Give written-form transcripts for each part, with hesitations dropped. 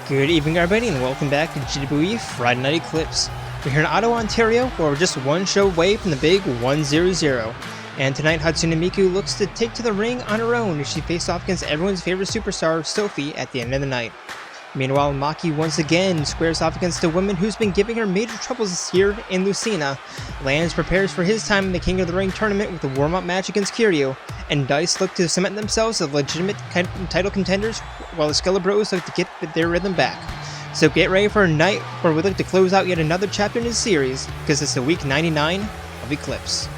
Good evening everybody and welcome back to JWE Friday Night Eclipse. We're here in Ottawa, Ontario, where we're just one show away from the big 1-0-0. And tonight Hatsune Miku looks to take to the ring on her own as she faces off against everyone's favorite superstar, Sophie, at the end of the night. Meanwhile, Maki once again squares off against a woman who's been giving her major troubles this year in Lucina. Lanz prepares for his time in the King of the Ring tournament with a warm-up match against Kiryu, and D.I.C.E look to cement themselves as legitimate title contenders, while the Skelebros look to get their rhythm back. So get ready for a night where we look to close out yet another chapter in this series, because it's the week 99 of Eclipse.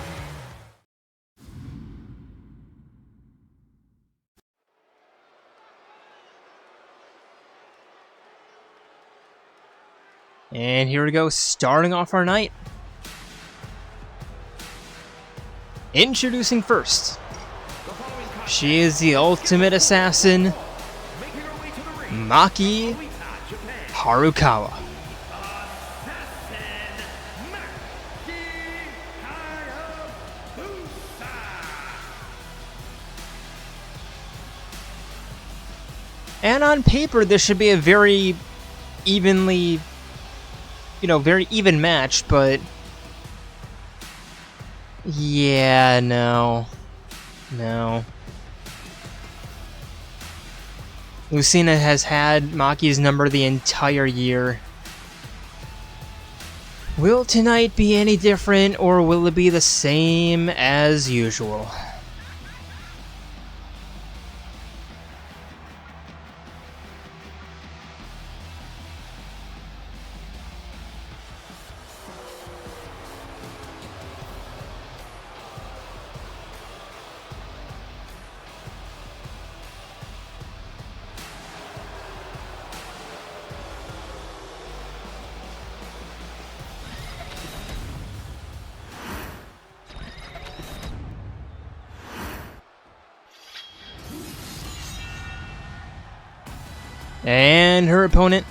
And here we go, starting off our night. Introducing first. She is the ultimate assassin, Maki Harukawa. And on paper, this should be a very evenly, very even match, but yeah, no. Lucina has had Maki's number the entire year. Will tonight be any different, or will it be the same as usual? And her opponent,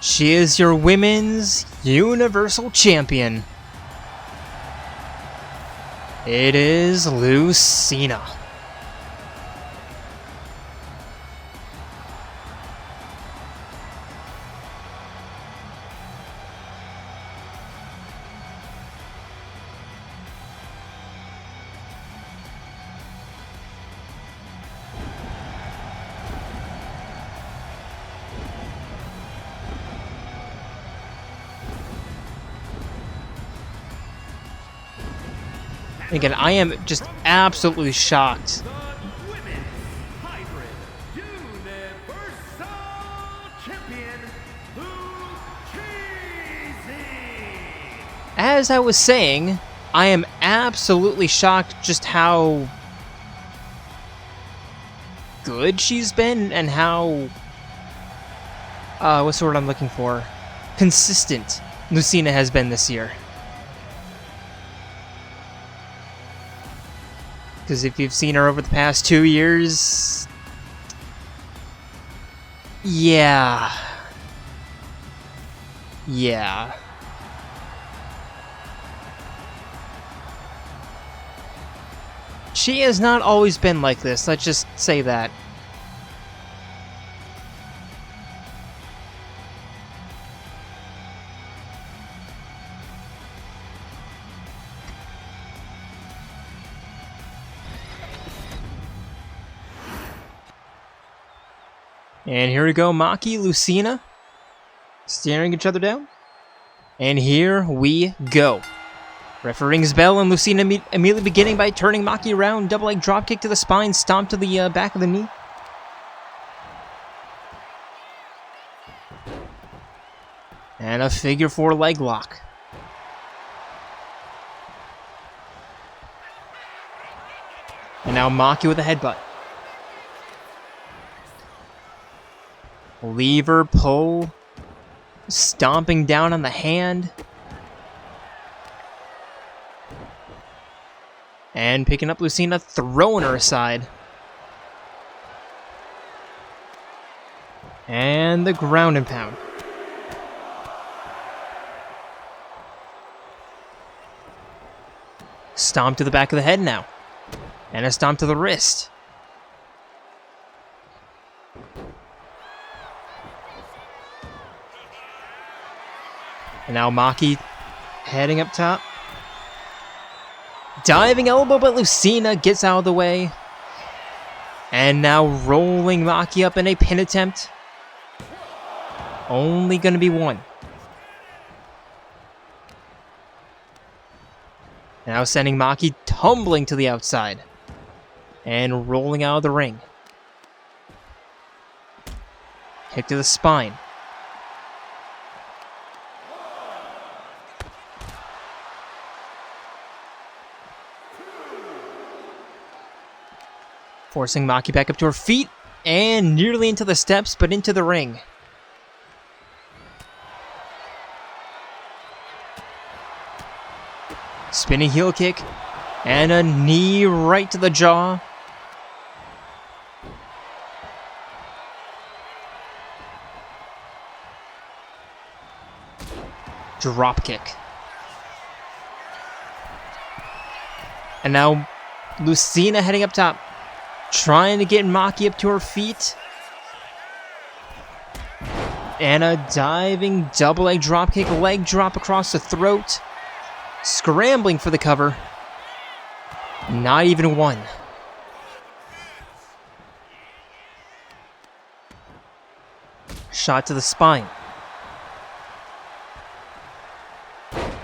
she is your Women's Universal Champion. It is Lucina. Again, I am just absolutely shocked. As I was saying, I am absolutely shocked just how good she's been and how, what's the word I'm looking for? Consistent Lucina has been this year. Because if you've seen her over the past 2 years, yeah. She has not always been like this, let's just say that. And here we go, Maki, Lucina, staring each other down. And here we go. Referee rings bell, and Lucina immediately beginning by turning Maki around, double leg dropkick to the spine, stomp to the back of the knee. And a figure 4 leg lock. And now Maki with a headbutt. Lever, pull, stomping down on the hand. And picking up Lucina, throwing her aside. And the ground and pound. Stomp to the back of the head now. And a stomp to the wrist. And now Maki heading up top. Diving elbow, but Lucina gets out of the way. And now rolling Maki up in a pin attempt. Only going to be one. Now sending Maki tumbling to the outside. And rolling out of the ring. Kick to the spine. Forcing Maki back up to her feet. And nearly into the steps, but into the ring. Spinning heel kick. And a knee right to the jaw. Drop kick. And now Lucina heading up top. Trying to get Maki up to her feet. And a diving double leg drop kick. Leg drop across the throat. Scrambling for the cover. Not even one. Shot to the spine.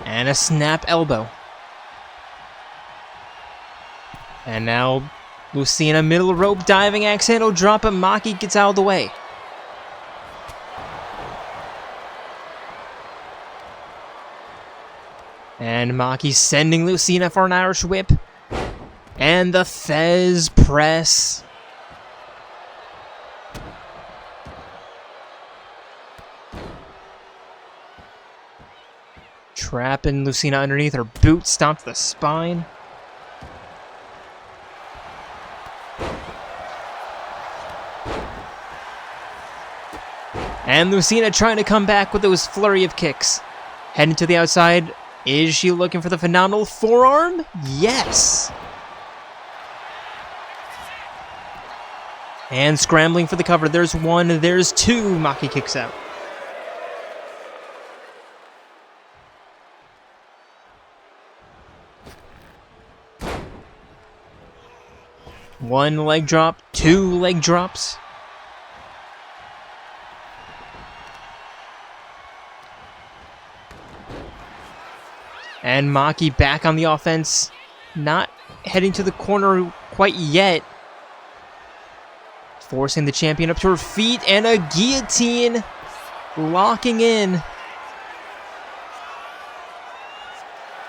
And a snap elbow. And now Lucina middle rope diving axe handle drop, but Maki gets out of the way. And Maki sending Lucina for an Irish whip. And the Fez press. Trapping Lucina underneath her boot, stomp to the spine. And Lucina trying to come back with those flurry of kicks. Heading to the outside. Is she looking for the phenomenal forearm? Yes! And scrambling for the cover. There's one, there's two. Maki kicks out. One leg drop, two leg drops. And Maki back on the offense. Not heading to the corner quite yet. Forcing the champion up to her feet. And a guillotine. Locking in.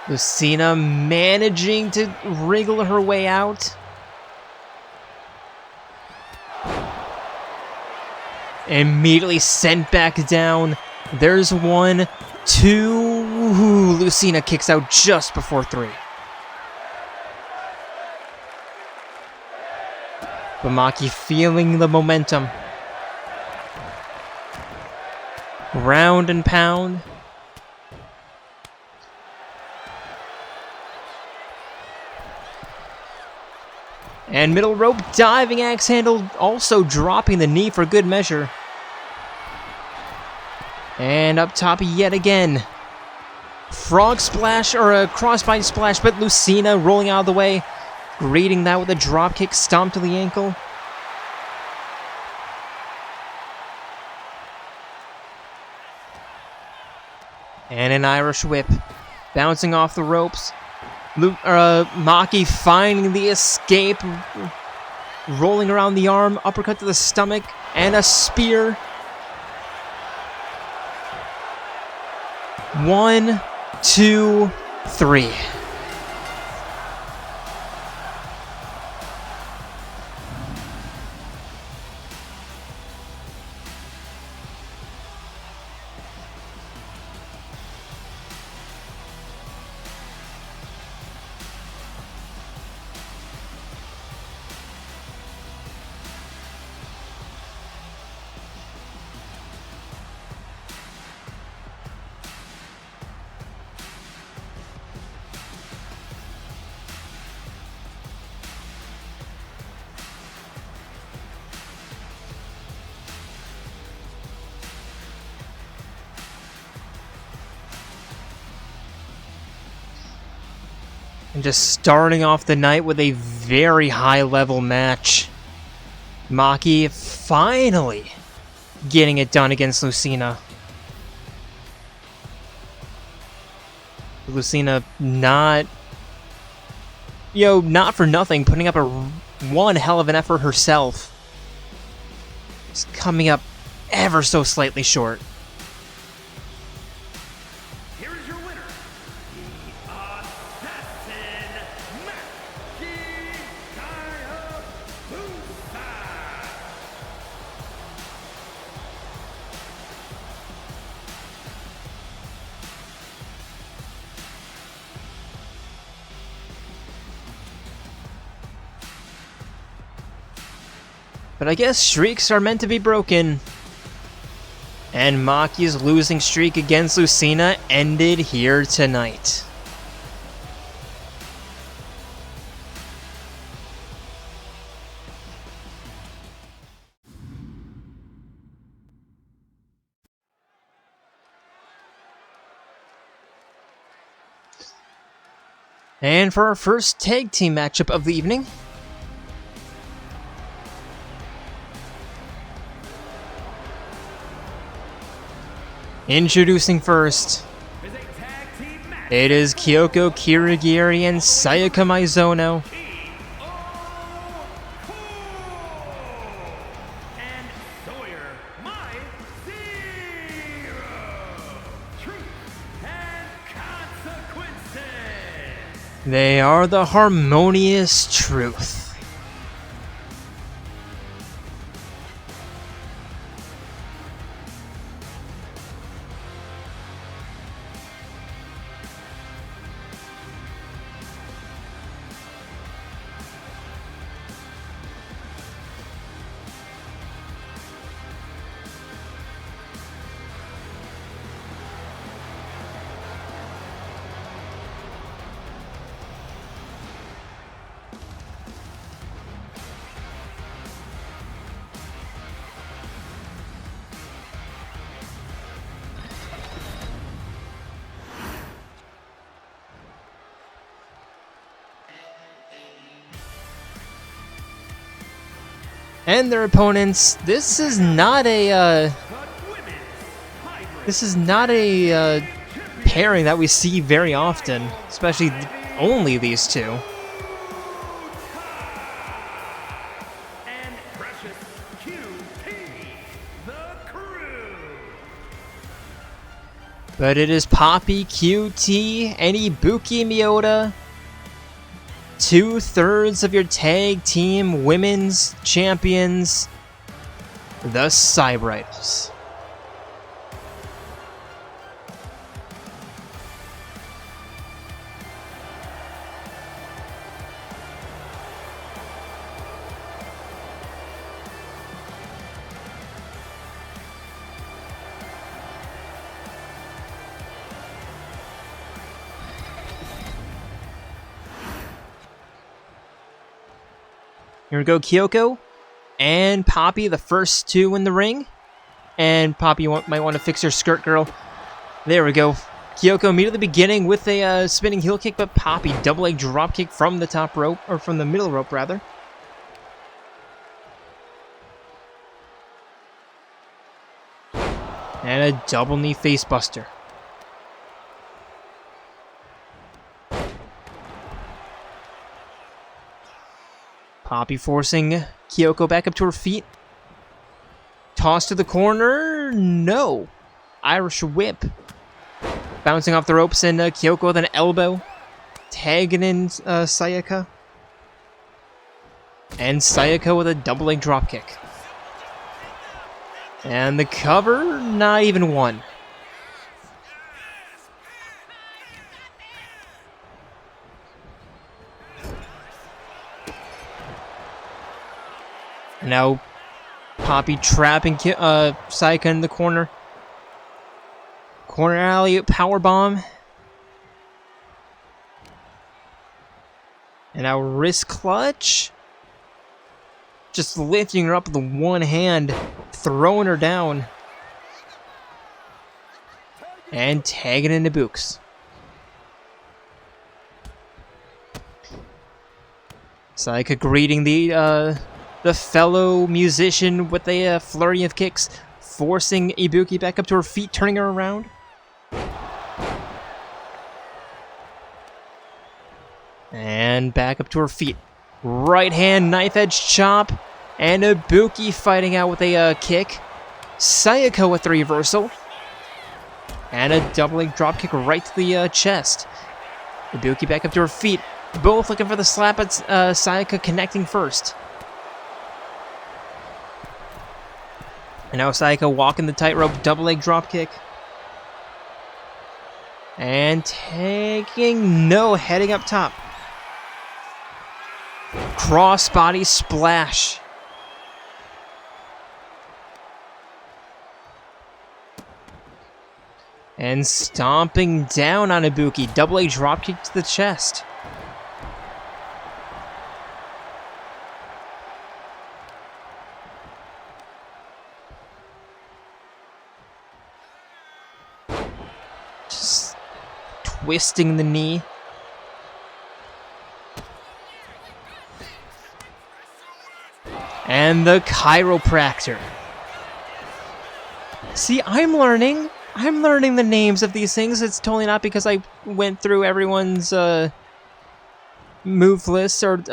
Lucina managing to wriggle her way out. Immediately sent back down. There's one, two. Ooh, Lucina kicks out just before three. But Maki feeling the momentum. Round and pound. And middle rope diving axe handle, also dropping the knee for good measure. And up top yet again. Frog splash, or a crossbody splash, but Lucina rolling out of the way. Greeting that with a drop kick, stomp to the ankle. And an Irish whip. Bouncing off the ropes. Maki finding the escape. Rolling around the arm, uppercut to the stomach, and a spear. 1, 2, 3. And just starting off the night with a very high-level match. Maki finally getting it done against Lucina. Lucina not for nothing, putting up one hell of an effort herself. Just coming up ever so slightly short. Here is your winner, the Hatsune Miku. But I guess streaks are meant to be broken. And Maki's losing streak against Lucina ended here tonight. And for our first tag team matchup of the evening, introducing first, it is Kyoko Kirigiri and Sayaka Maizono. They are the Harmonious Truth. And their opponents, this is not a pairing that we see very often, especially only these two. But it is Poppy, QT, and Ibuki Miyota, 2/3 of your tag team women's champions, the Cybriders. Here we go, Kyoko and Poppy, the first two in the ring. And Poppy might want to fix her skirt, girl. There we go. Kyoko immediately beginning with a spinning heel kick, but Poppy double leg drop kick from the top rope, or from the middle rope rather. And a double knee face buster. Poppy forcing Kyoko back up to her feet. Toss to the corner. No. Irish whip. Bouncing off the ropes, and Kyoko with an elbow. Tagging in Sayaka. And Sayaka with a double leg dropkick. And the cover, not even one. Now, Poppy trapping Sayaka in the corner. Corner alley powerbomb. And now wrist clutch. Just lifting her up with the one hand, throwing her down. And tagging into Books. Sayaka greeting the fellow musician with a flurry of kicks, forcing Ibuki back up to her feet, turning her around. And back up to her feet. Right hand knife edge chop, and Ibuki fighting out with a kick. Sayaka with the reversal. And a double leg drop kick right to the chest. Ibuki back up to her feet. Both looking for the slap, but Sayaka connecting first. And now Sayaka walking the tightrope, double leg drop kick. And heading up top. Cross body splash. And stomping down on Ibuki, double leg drop kick to the chest. Just twisting the knee. And the chiropractor. See, I'm learning the names of these things. It's totally not because I went through everyone's move lists or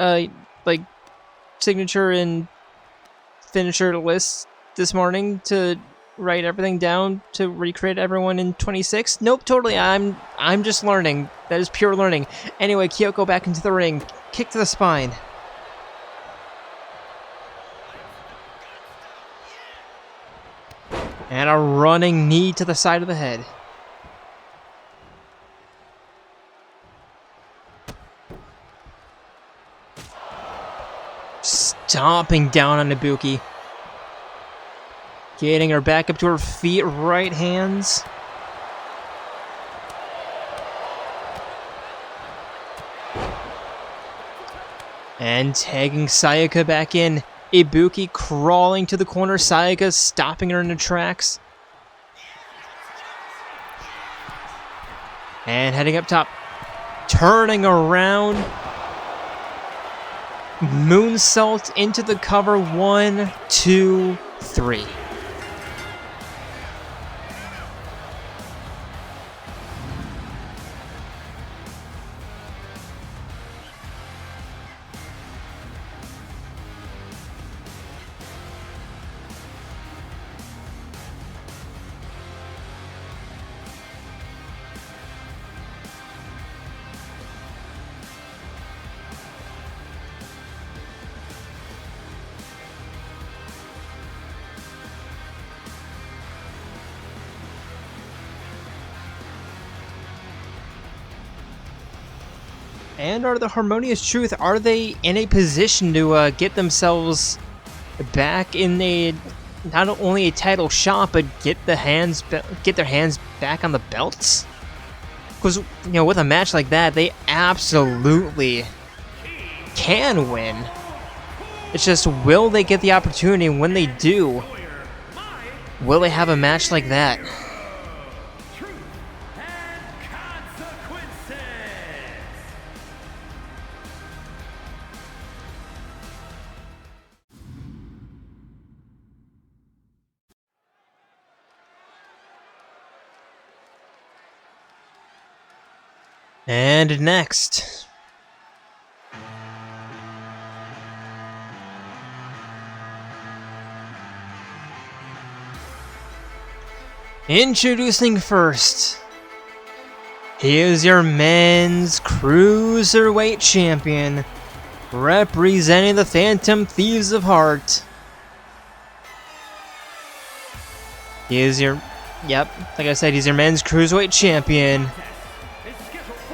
like signature and finisher lists this morning to write everything down to recreate everyone in 26. Nope, totally. I'm just learning. That is pure learning. Anyway, Kyoko back into the ring. Kick to the spine. And a running knee to the side of the head. Stomping down on Ibuki. Getting her back up to her feet, right hands. And tagging Sayaka back in. Ibuki crawling to the corner, Sayaka stopping her in the tracks. And heading up top. Turning around. Moonsault into the cover. 1, 2, 3. And are the Harmonious Truth, are they in a position to get themselves back in a, not only a title shot, but get their hands back on the belts? Because, you know, with a match like that, they absolutely can win. It's just, will they get the opportunity? And when they do, will they have a match like that? And next, introducing first, he is your men's Cruiserweight champion, representing the Phantom Thieves of Heart. He is your, yep, like I said, he's your men's Cruiserweight champion.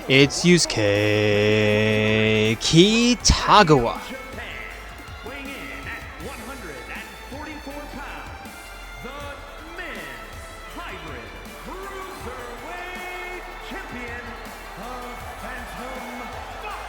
It's Yusuke Kitagawa. Weighing in at 144 pounds, the men's hybrid cruiserweight champion, the Phantom Fox.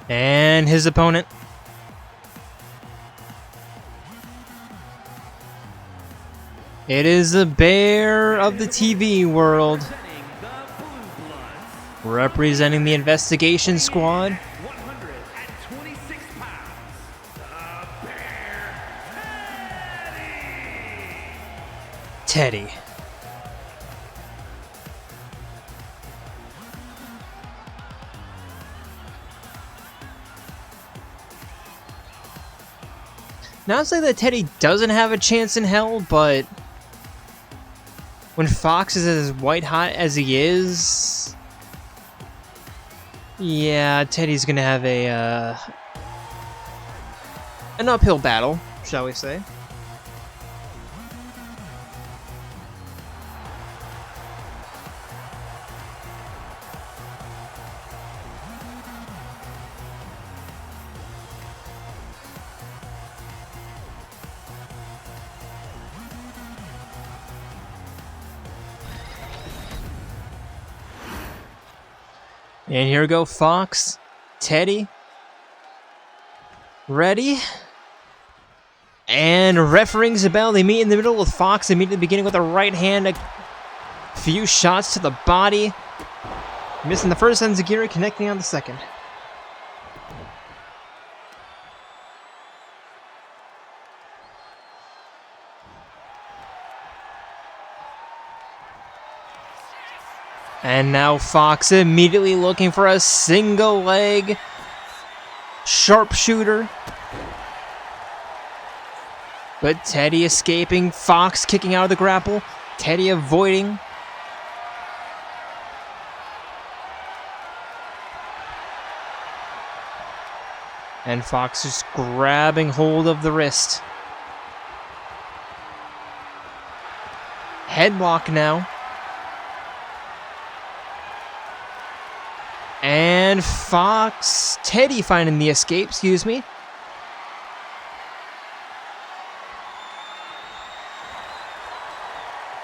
And his opponent. It is the bear of the TV world, representing the investigation squad. 126 pounds, the bear, Teddie. Not to say that Teddie doesn't have a chance in hell, but when Fox is as white hot as he is, yeah, Teddie's gonna have an uphill battle, shall we say. And here we go, Fox, Teddie, ready, and refereeing the bell. They meet in the middle with Fox immediately beginning with a right hand, a few shots to the body, missing the first enziguri, connecting on the second. And now Fox immediately looking for a single leg sharpshooter. But Teddie escaping, Fox kicking out of the grapple, Teddie avoiding. And Fox just grabbing hold of the wrist. Headlock now. And Teddie finding the escape, excuse me.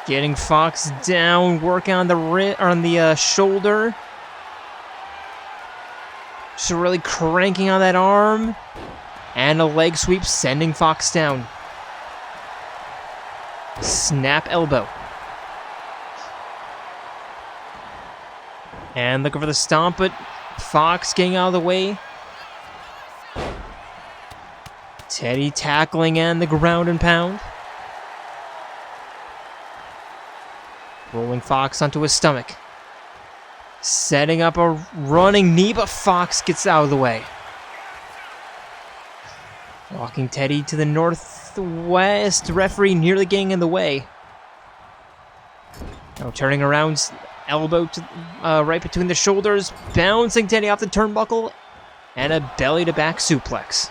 Getting Fox down, working on the shoulder. Just really cranking on that arm. And a leg sweep sending Fox down. Snap elbow. And looking for the stomp, but Fox getting out of the way. Teddie tackling and the ground and pound. Rolling Fox onto his stomach. Setting up a running knee, but Fox gets out of the way. Walking Teddie to the northwest. Referee nearly getting in the way. Now turning around. Elbow to right between the shoulders, bouncing Teddie off the turnbuckle, and a belly-to-back suplex.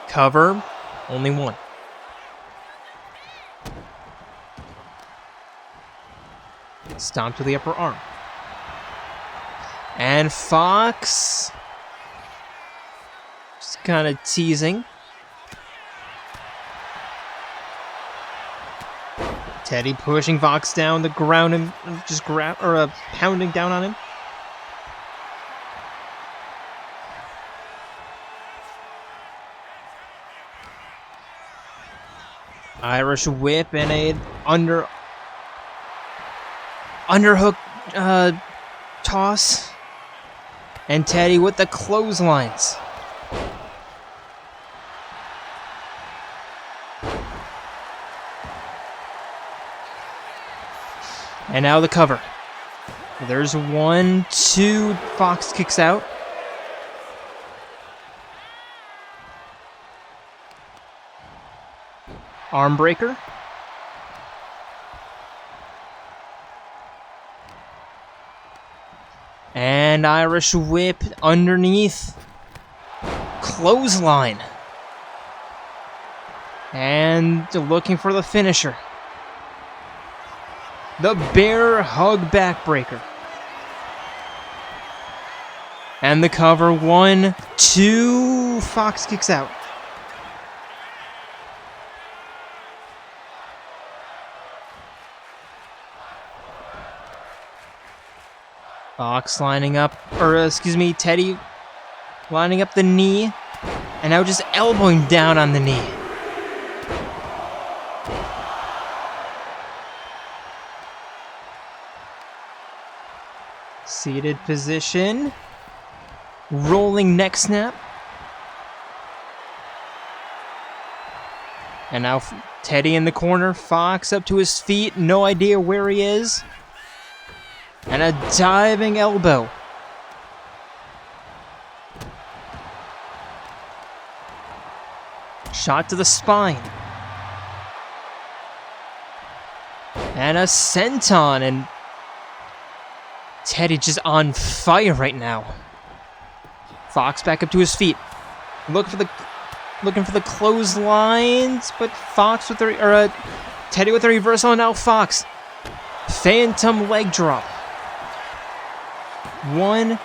Cover, only one. Stomp to the upper arm. And Fox, just kind of teasing. Teddie pushing Fox down the ground and just pounding down on him. Irish whip and a underhook toss. And Teddie with the clotheslines. And now the cover. There's 1, 2. Fox kicks out. Arm breaker. And Irish whip underneath. Clothesline. And looking for the finisher. The bear hug backbreaker. And the cover, 1, 2. Fox kicks out. Fox lining up, or excuse me, Teddie lining up the knee, and now just elbowing down on the knee. Seated position. Rolling neck snap. And now Teddie in the corner. Fox up to his feet. No idea where he is. And a diving elbow. Shot to the spine. And a senton. And Teddie just on fire right now. Fox back up to his feet. Looking for the clotheslines, but Fox with the Teddie with the reversal, and now Fox. Phantom leg drop. 1,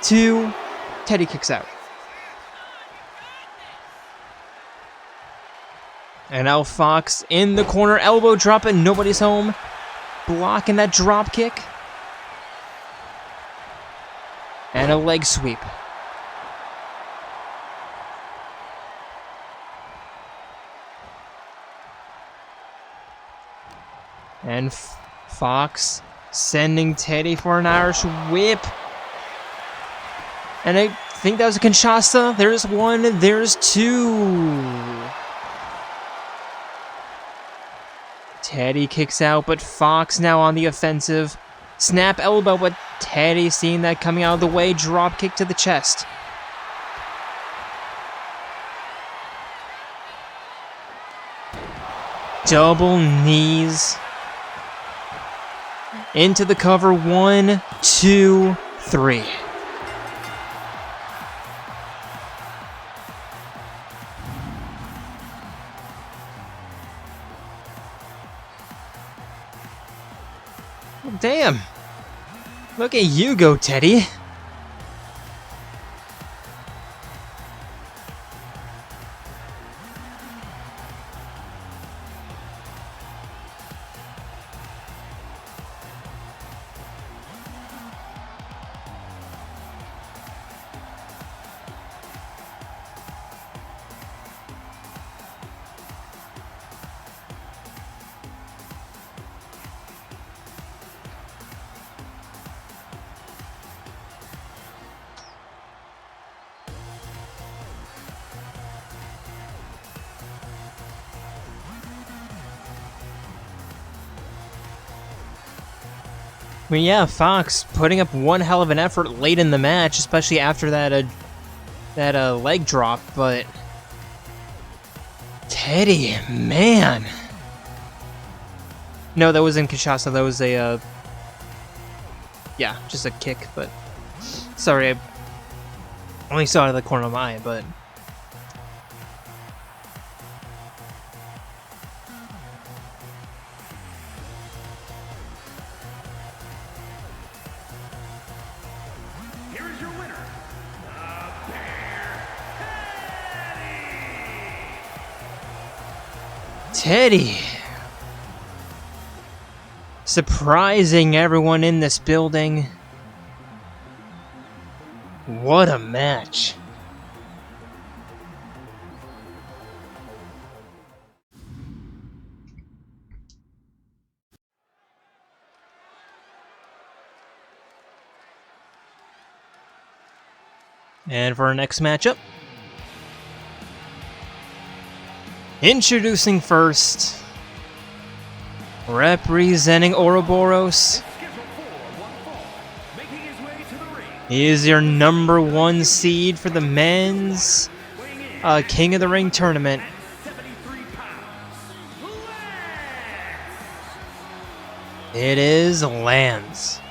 2, Teddie kicks out. And now Fox in the corner, elbow drop, and nobody's home. Blocking that drop kick. And a leg sweep. And Fox sending Teddie for an Irish whip. And I think that was a Kinshasa. There's one, there's two. Teddie kicks out, but Fox now on the offensive. Snap elbow, but Teddie seeing that coming out of the way. Drop kick to the chest. Double knees. Into the cover. 1, 2, 3. Damn. Look at you go, Teddie. I mean, yeah, Fox putting up one hell of an effort late in the match, especially after that leg drop, but Teddie, man. No, that wasn't Kinshasa, that was a, yeah, just a kick, but sorry, I only saw it out of the corner of my eye, but Teddie, surprising everyone in this building. What a match. And for our next matchup, introducing first, representing Ouroboros, he is your number 1 seed for the men's King of the Ring tournament. It is Lanz.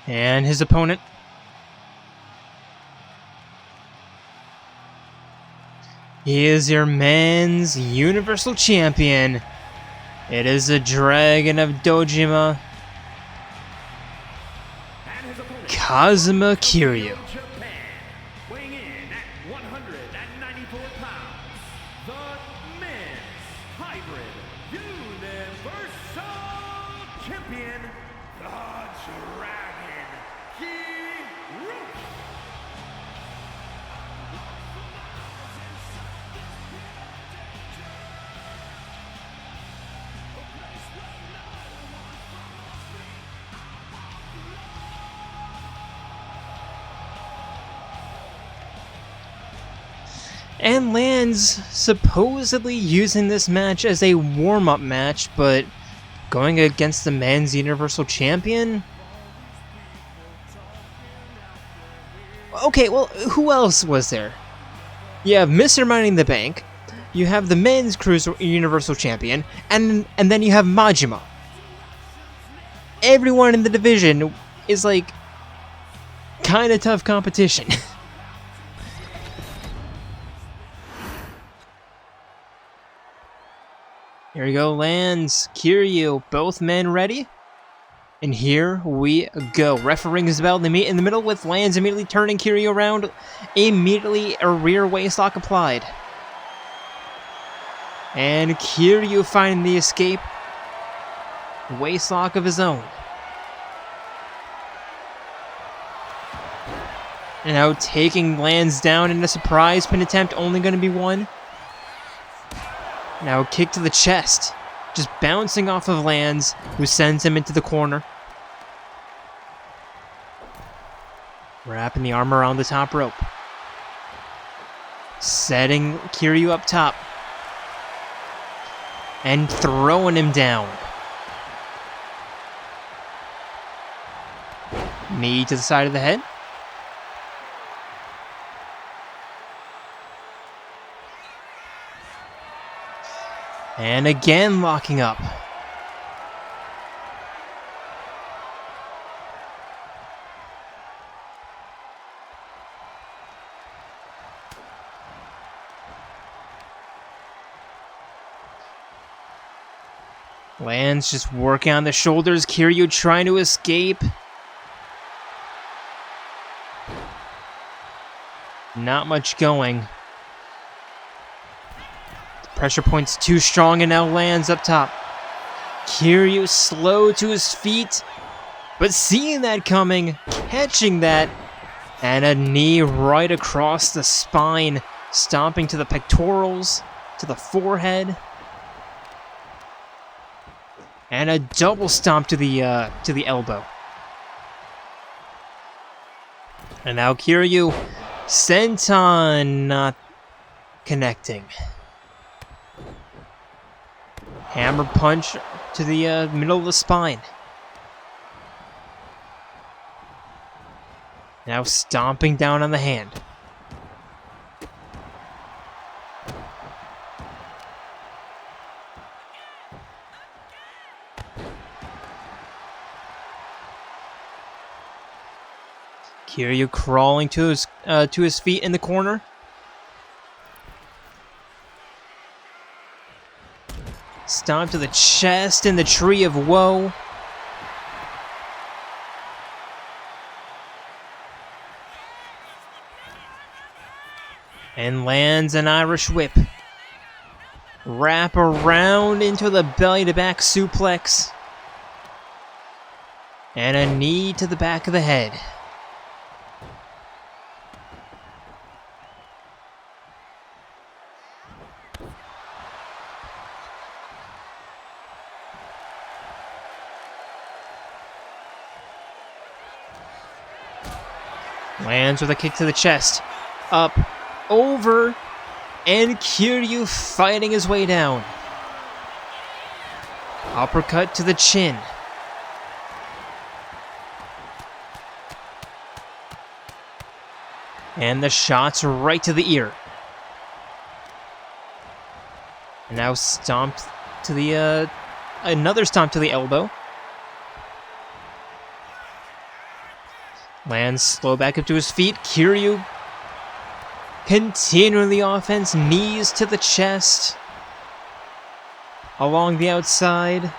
And his opponent. He is your men's Universal Champion. It is the Dragon of Dojima, Kazuma Kiryu. Japan, weighing in at 194 pounds, the men's hybrid universal champion, the Dragon, Kiryu. And Lanz supposedly using this match as a warm-up match, but going against the men's Universal Champion? Okay, well, who else was there? You have Mr. Money in the Bank, you have the men's Universal Champion, and then you have Majima. Everyone in the division is like kind of tough competition. Here we go, Lanz, Kiryu, both men ready? And here we go. Refereeing his bell, they meet in the middle with Lanz immediately turning Kiryu around. Immediately a rear waistlock applied. And Kiryu finding the escape. Waistlock of his own. And now taking Lanz down in a surprise pin attempt, only going to be one. Now kick to the chest, just bouncing off of Lanz, who sends him into the corner. Wrapping the arm around the top rope. Setting Kiryu up top. And throwing him down. Knee to the side of the head. And again locking up. Lanz just working on the shoulders. Kiryu trying to escape. Not much going. Pressure point's too strong and now Lanz up top. Kiryu slow to his feet, but seeing that coming, catching that, and a knee right across the spine, stomping to the pectorals, to the forehead, and a double stomp to the elbow. And now Kiryu, senton not connecting. Hammer punch to the middle of the spine. Now stomping down on the hand. Kiryu crawling to his feet in the corner. Stomp to the chest in the Tree of Woe. And lands an Irish whip. Wrap around into the belly-to-back suplex. And a knee to the back of the head. Lands with a kick to the chest. Up, over, and Kiryu fighting his way down. Uppercut to the chin. And the shots right to the ear. And now stomped to the, another stomp to the elbow. Lanz slow back up to his feet. Kiryu continuing the offense, knees to the chest. Along the outside.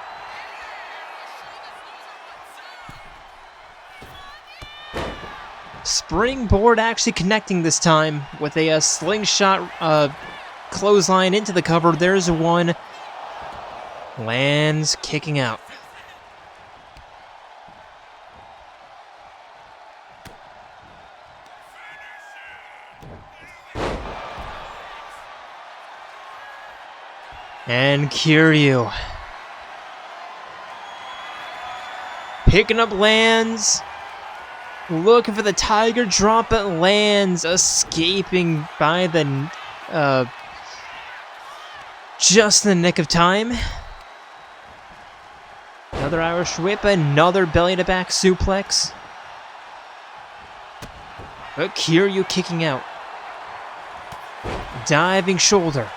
Springboard actually connecting this time with a slingshot clothesline into the cover. There's one. Lanz kicking out. And Kiryu picking up Lanz, looking for the tiger drop, but Lanz escaping by the just in the nick of time. Another Irish whip, another belly to back suplex. But Kiryu kicking out. Diving shoulder.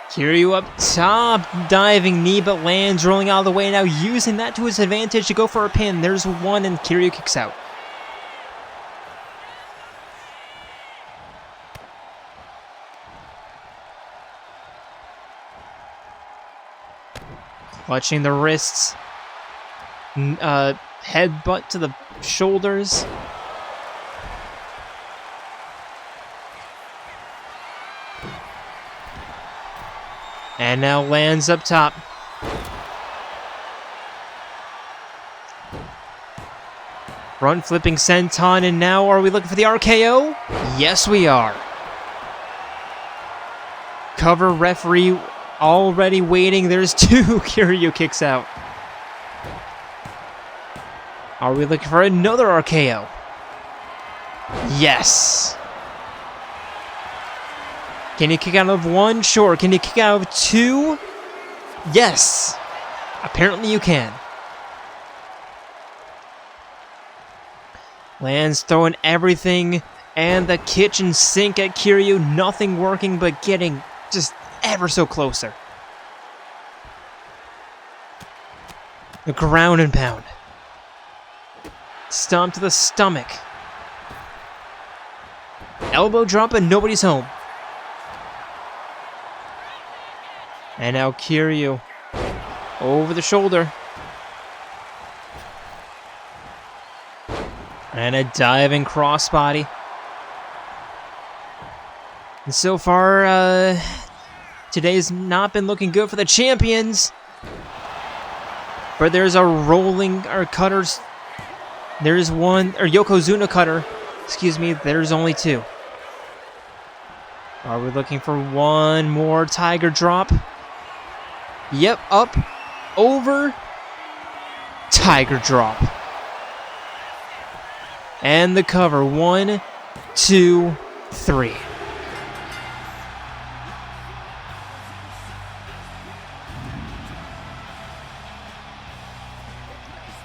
Kiryu up top, diving knee, but Lanz rolling out of the way now, using that to his advantage to go for a pin. There's one, and Kiryu kicks out. Clutching the wrists, headbutt to the shoulders. And now Lanz up top. Front flipping senton, and now are we looking for the RKO? Yes, we are. Cover referee already waiting. There's two. Kiryu kicks out. Are we looking for another RKO? Yes. Can you kick out of one? Sure. Can you kick out of two? Yes. Apparently you can. Lanz throwing everything and the kitchen sink at Kiryu. Nothing working, but getting just ever so closer. The ground and pound. Stomp to the stomach. Elbow drop and nobody's home. And now Kiryu over the shoulder. And a diving crossbody. And so far, today's not been looking good for the champions. But there's a rolling, or cutters. There's one, or Yokozuna cutter. Excuse me, there's only two. Are we looking for one more tiger drop? Yep, up, over, tiger drop. And the cover, 1, 2, 3.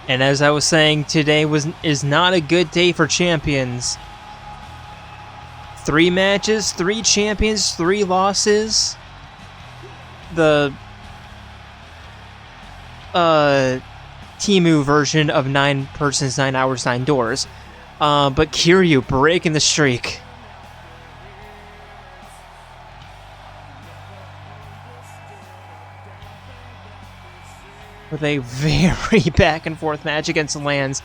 And as I was saying, today is not a good day for champions. 3 matches, 3 champions, 3 losses. The Timu version of 9 persons, 9 hours, 9 doors. But Kiryu breaking the streak. With a very back and forth match against Lanz.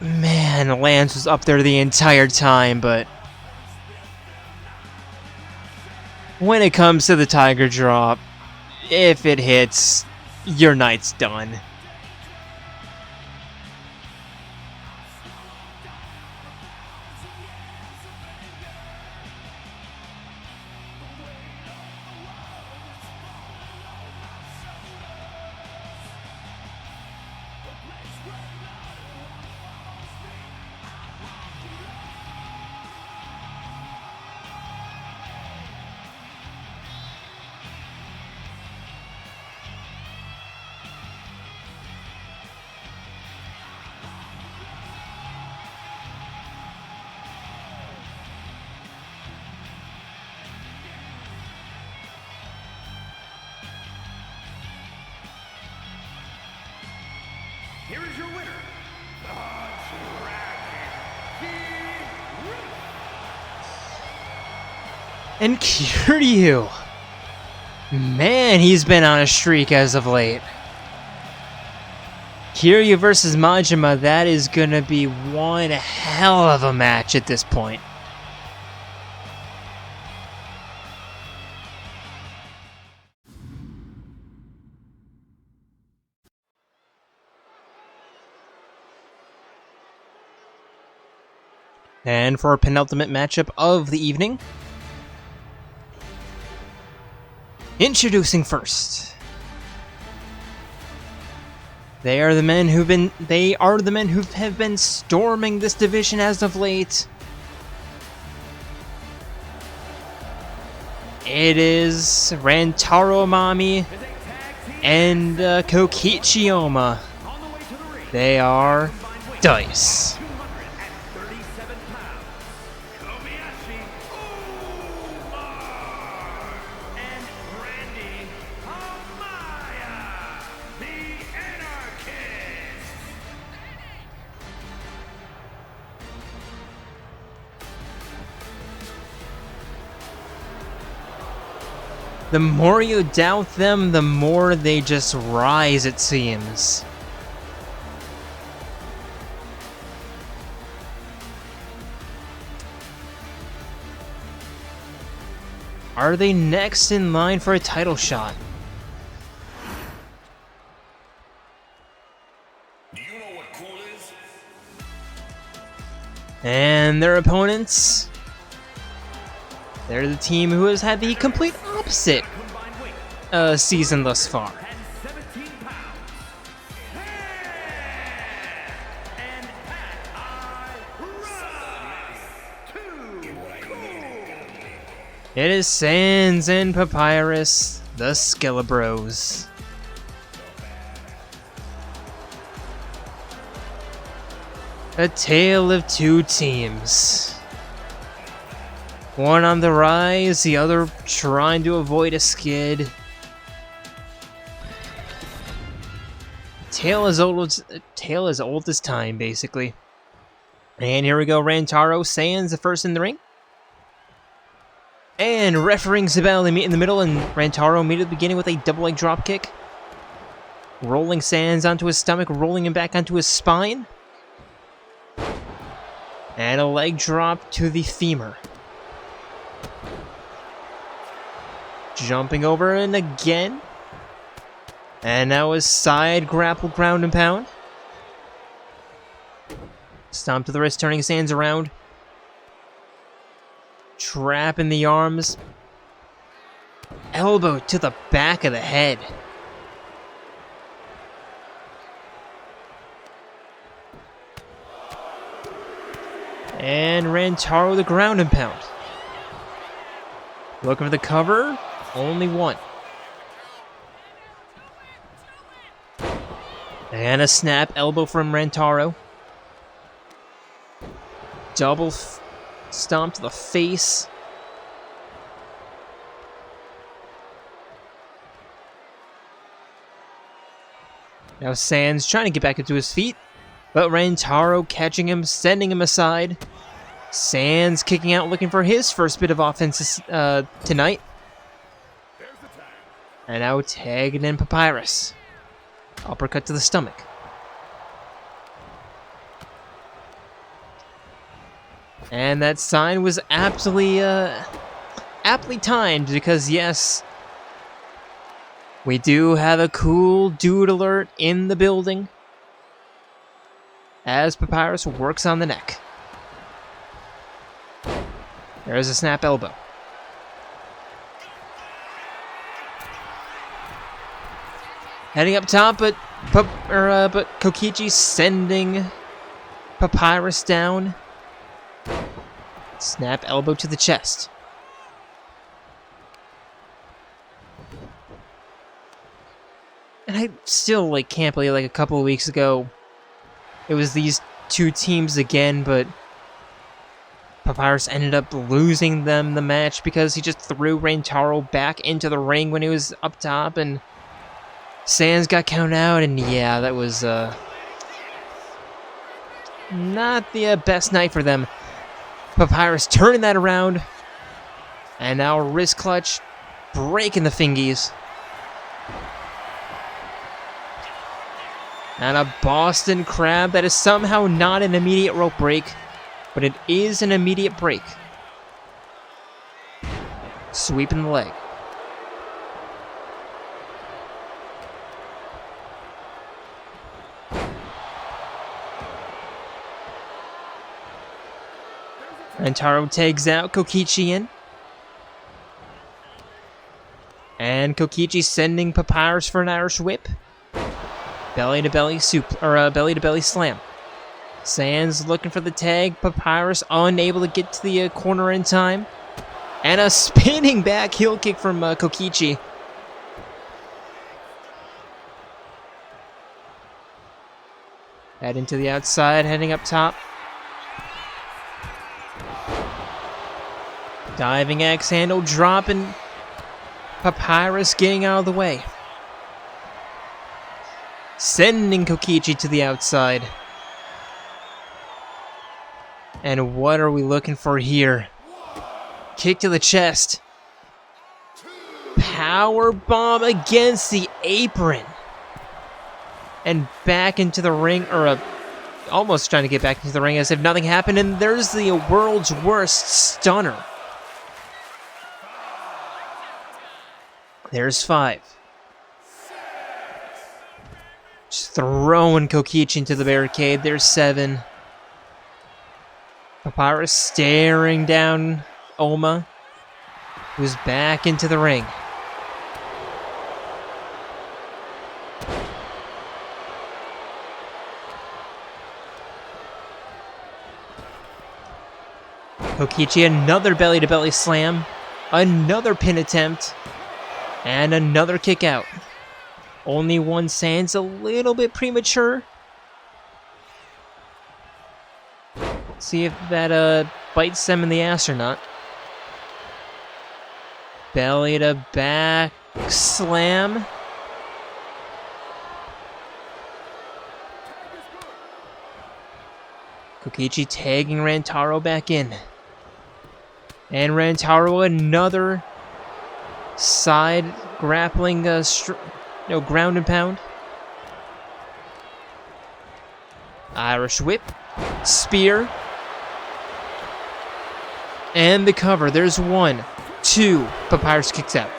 Man, Lanz was up there the entire time, but when it comes to the tiger drop, if it hits, your night's done. here is your winner, the Dragon, And Kiryu. Man, he's been on a streak as of late. Kiryu versus Majima, that is gonna be one hell of a match at this point. And for our penultimate matchup of the evening, introducing first, they are the men who have been storming this division as of late. It is Rantaro Amami and Kokichi Oma. They are D.I.C.E. The more you doubt them, the more they just rise, it seems. Are they next in line for a title shot? Do you know what cool is? And their opponents? They're the team who has had the complete opposite season thus far. It is Sans and Papyrus, the Skelebros. A tale of two teams. One on the rise, the other trying to avoid a skid. Tale as old as time, basically. And here we go, Rantaro, Sans the first in the ring. And refereeing Zabel, they meet in the middle, and Rantaro meet at the beginning with a double leg drop kick. Rolling Sans onto his stomach, rolling him back onto his spine. And a leg drop to the femur. Jumping over and again. And now a side grapple ground and pound. Stomp to the wrist, turning Sans around. Trap in the arms. Elbow to the back of the head. And Rantaro the ground and pound. Looking for the cover. Only one. And a snap elbow from Rantaro. Double stomp to the face. Now Sans trying to get back into his feet, but Rantaro catching him, sending him aside. Sans kicking out, looking for his first bit of offense tonight. And now tagging in Papyrus. Uppercut to the stomach. And that sign was aptly timed, because yes, we do have a cool dude alert in the building as Papyrus works on the neck. There's a snap elbow. Heading up top, but Kokichi sending Papyrus down. Snap elbow to the chest. And I still can't believe a couple of weeks ago it was these two teams again, but Papyrus ended up losing them the match because he just threw Rantaro back into the ring when he was up top, and Sans got counted out, and yeah, that was not the best night for them. Papyrus turning that around. And now wrist clutch, breaking the fingies. And a Boston Crab that is somehow not an immediate rope break, but it is an immediate break. Sweeping the leg. Rantaro tags out Kokichi in. And Kokichi sending Papyrus for an Irish whip. Belly to belly belly to belly slam. Sans looking for the tag. Papyrus unable to get to the corner in time. And a spinning back heel kick from Kokichi. Heading to the outside, heading up top. Diving axe handle, dropping. Papyrus getting out of the way. Sending Kokichi to the outside. And what are we looking for here? Kick to the chest. Power bomb against the apron. And back into the ring, or almost trying to get back into the ring as if nothing happened. And there's the world's worst stunner. There's 5. Just throwing Kokichi into the barricade. There's 7. Papyrus staring down Oma, who's back into the ring. Kokichi, another belly-to-belly slam, another pin attempt, and another kick out. Only one Sans, a little bit premature. See if that bites them in the ass or not. Belly to back slam. Kokichi tagging Rantaro back in. And Rantaro another side grappling ground and pound. Irish whip. Spear. And the cover. There's 1, 2. Papyrus kicks out.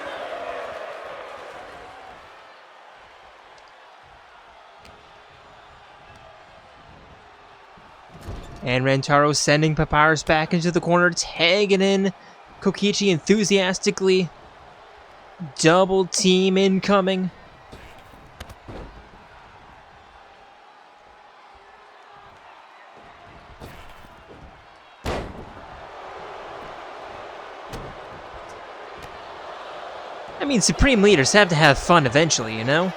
And Rantaro sending Papyrus back into the corner, tagging in Kokichi enthusiastically. Double team incoming. I mean, Supreme Leaders have to have fun eventually, you know?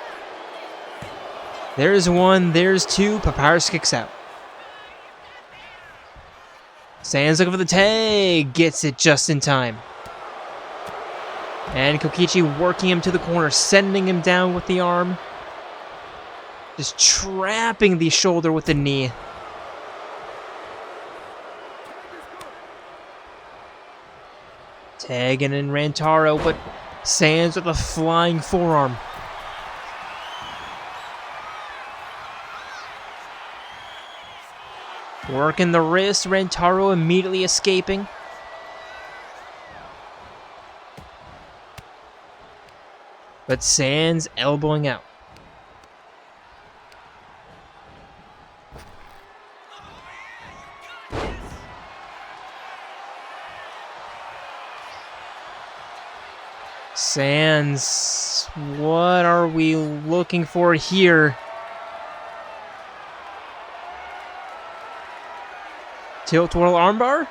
There's 1, there's 2, Papyrus kicks out. Sans looking for the tag, gets it just in time. And Kokichi working him to the corner, sending him down with the arm. Just trapping the shoulder with the knee. Tagging in Rantaro, but Sans with a flying forearm. Working the wrist, Rantaro immediately escaping. But Sans elbowing out. Sans, what are we looking for here? Tilt whirl armbar?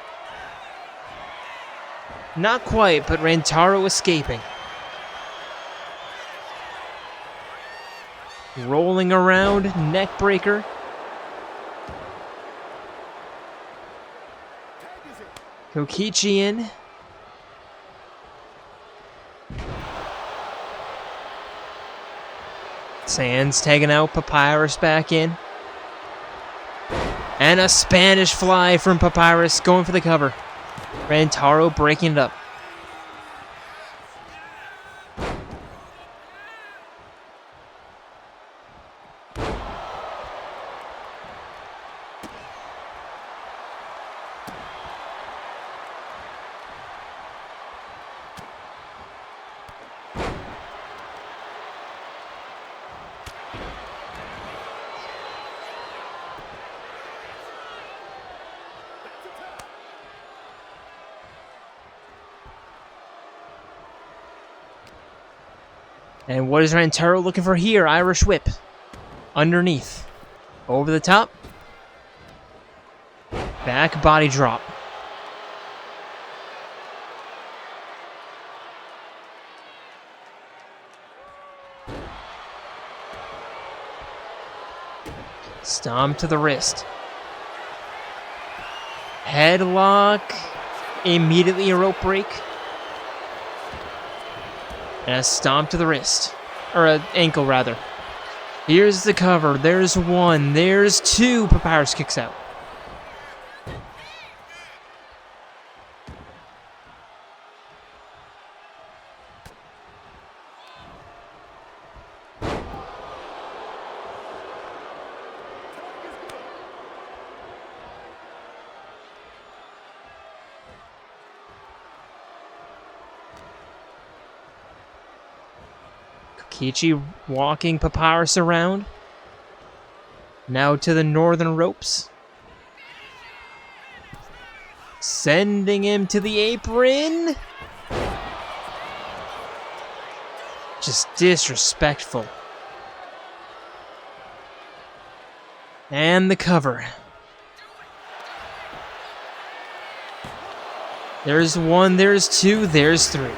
Not quite, but Rantaro escaping. Rolling around, neck breaker. Kokichi in. Sans tagging out Papyrus back in. And a Spanish fly from Papyrus going for the cover. Rantaro breaking it up. And what is Rantaro looking for here? Irish whip. Underneath. Over the top. Back body drop. Stomp to the wrist. Headlock. Immediately a rope break. And a stomp to the wrist. Or an ankle, rather. Here's the cover. There's one. There's two. Papyrus kicks out. Kichi walking Papyrus around. Now to the northern ropes. Sending him to the apron. Just disrespectful. And the cover. There's one, there's two, there's three.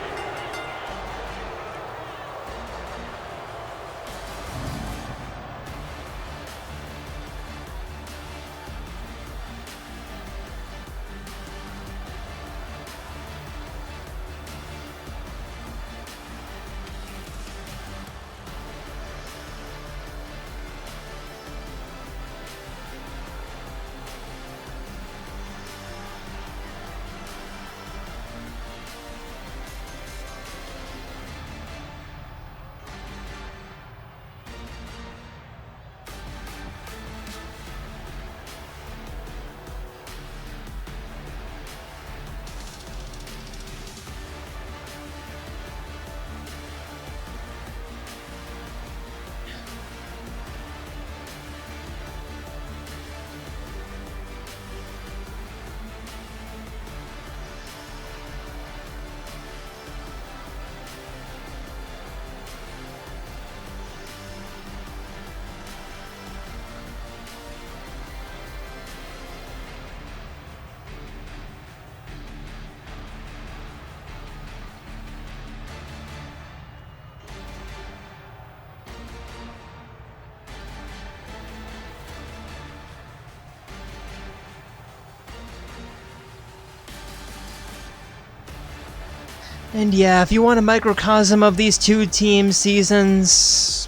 And yeah, if you want a microcosm of these two team seasons,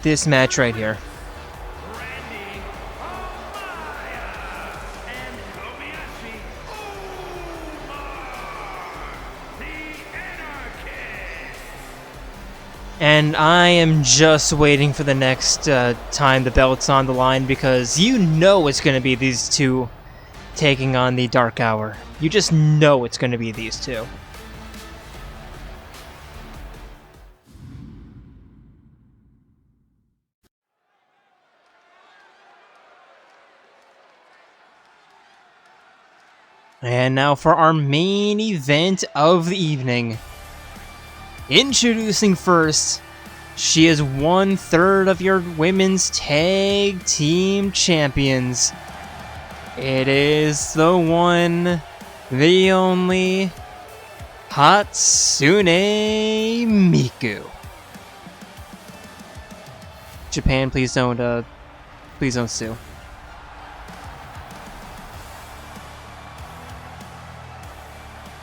this match right here. And I am just waiting for the next time the belt's on the line, because you know it's going to be these two taking on the Dark Hour. You just know it's going to be these two. And now for our main event of the evening. Introducing first, she is 1/3 of your women's tag team champions. It is the one, the only, Hatsune Miku. Japan, please don't sue.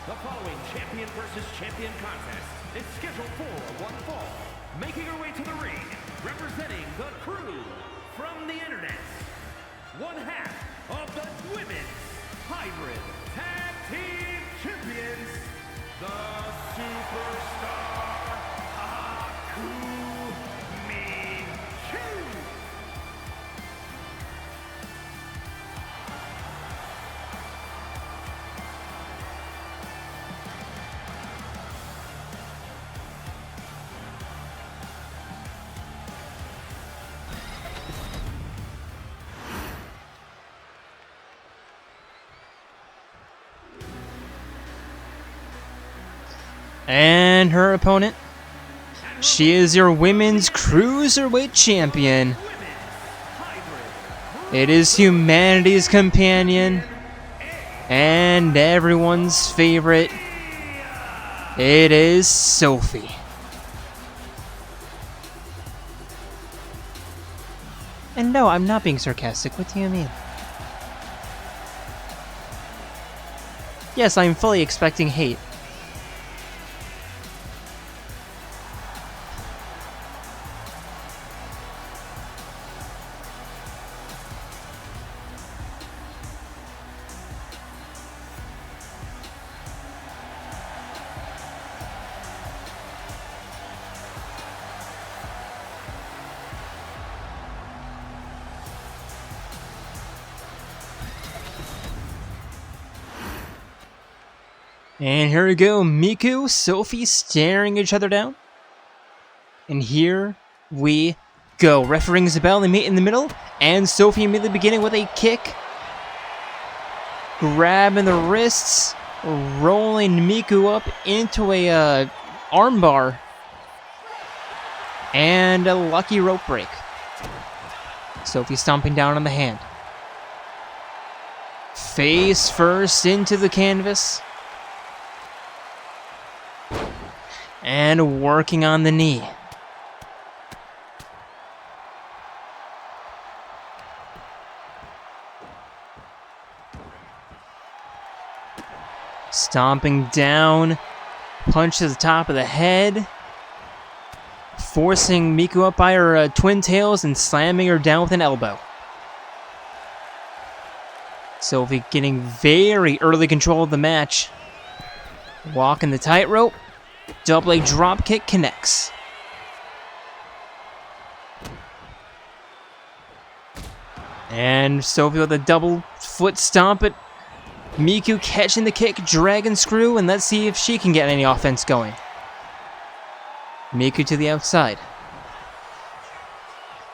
The following champion versus champion contest is scheduled for one fall. Making her way to the ring, representing the crew from the internet, one half of the Women's Hybrid Tag Team Champions, the Superstar Hatsune Miku. And her opponent, she is your Women's Cruiserweight Champion. It is humanity's companion and everyone's favorite. It is Sophie. And no, I'm not being sarcastic. What do you mean? Yes, I'm fully expecting hate. And here we go, Miku, Sophie staring each other down. And here we go. Ref rings the bell, they meet in the middle, and Sophie immediately beginning with a kick. Grabbing the wrists, rolling Miku up into a armbar. And a lucky rope break. Sophie stomping down on the hand. Face first into the canvas. And working on the knee. Stomping down, punch to the top of the head. Forcing Miku up by her twin tails and slamming her down with an elbow. Sophie getting very early control of the match. Walking the tightrope. Double leg drop kick connects. And Sophie with a double foot stomp at Miku, catching the kick, dragon screw, and let's see if she can get any offense going. Miku to the outside.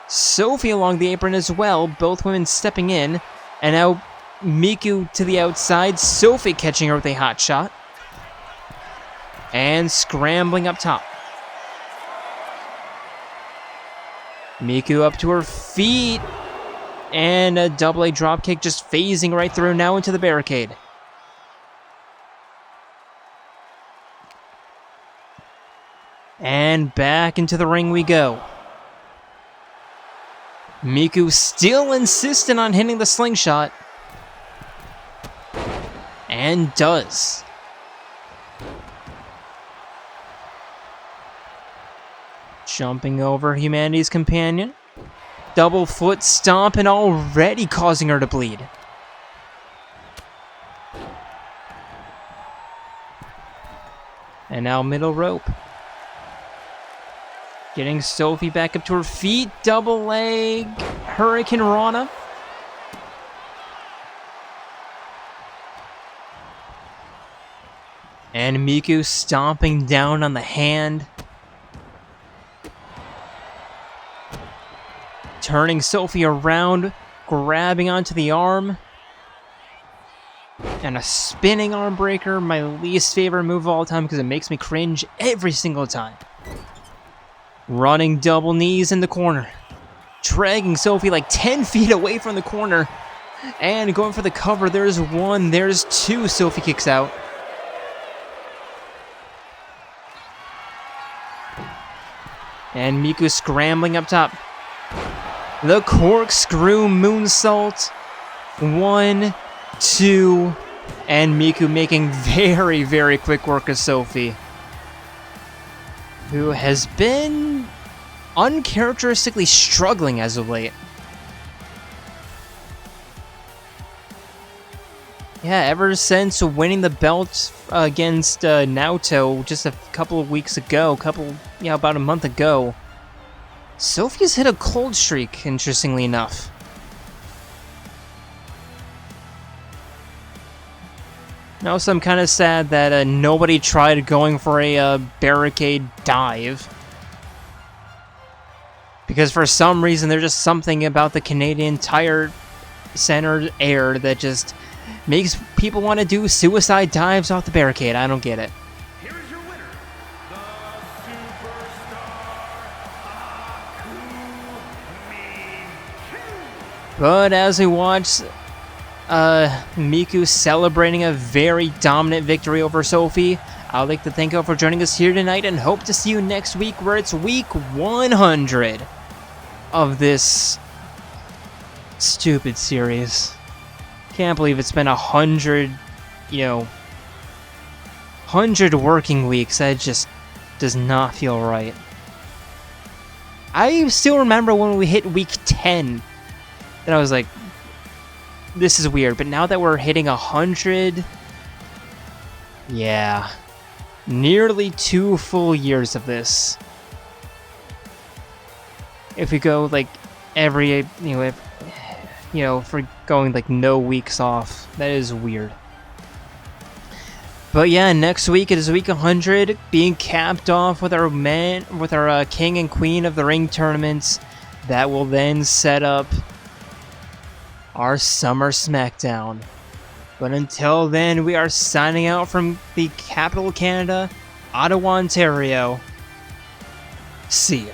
Sophie along the apron as well, both women stepping in, and now Miku to the outside, Sophie catching her with a hot shot. And scrambling up top. Miku up to her feet. And a double A dropkick just phasing right through now into the barricade. And back into the ring we go. Miku still insistent on hitting the slingshot. And does. Jumping over humanity's companion. Double foot stomp and already causing her to bleed. And now middle rope. Getting Sophie back up to her feet. Double leg. Hurricane Rana. And Miku stomping down on the hand. Turning Sophie around, grabbing onto the arm. And a spinning arm breaker, my least favorite move of all time because it makes me cringe every single time. Running double knees in the corner. Dragging Sophie like 10 feet away from the corner. And going for the cover. There's one, there's two. Sophie kicks out. And Miku scrambling up top. The corkscrew moonsault. 1, 2, and Miku making very, very quick work of Sophie, who has been uncharacteristically struggling as of late. Yeah, ever since winning the belt against Naoto just a couple of weeks ago, about a month ago, Sophie's hit a cold streak, interestingly enough. Now, so I'm kind of sad that nobody tried going for a barricade dive. Because for some reason, there's just something about the Canadian Tire Center air that just makes people want to do suicide dives off the barricade. I don't get it. Here is your winner, the superstar Hatsune Miku. But as we watch Miku celebrating a very dominant victory over Sophie, I'd like to thank you all for joining us here tonight and hope to see you next week where it's week 100 of this stupid series. Can't believe it's been 100 working weeks. That just does not feel right. I still remember when we hit week 10 that I was like, this is weird, but now that we're hitting 100, yeah, nearly 2 full years of this. If we go like every, if we're going like no weeks off, that is weird. But yeah, next week it is week 100, being capped off with our king and queen of the ring tournaments. That will then set up our summer SmackDown. But until then, we are signing out from the capital of Canada, Ottawa, Ontario. See ya.